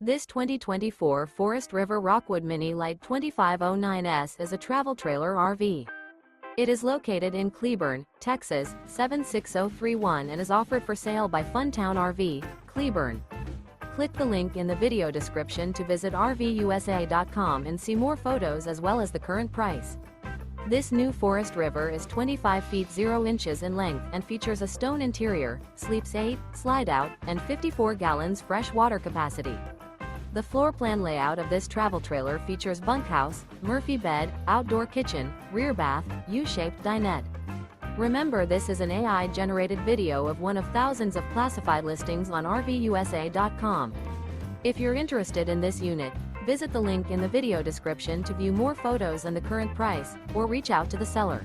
This 2024 Forest River Rockwood Mini Lite 2509S is a travel trailer RV. It is located in Cleburne, Texas, 76031 and is offered for sale by Funtown RV, Cleburne. Click the link in the video description to visit RVUSA.com and see more photos as well as the current price. This new Forest River is 25 feet 0 inches in length and features a stone interior, sleeps 8, slide-out, and 54 gallons fresh water capacity. The floor plan layout of this travel trailer features bunkhouse, Murphy bed, outdoor kitchen, rear bath, U-shaped dinette. Remember, this is an AI-generated video of one of thousands of classified listings on RVUSA.com. If you're interested in this unit, visit the link in the video description to view more photos and the current price, or reach out to the seller.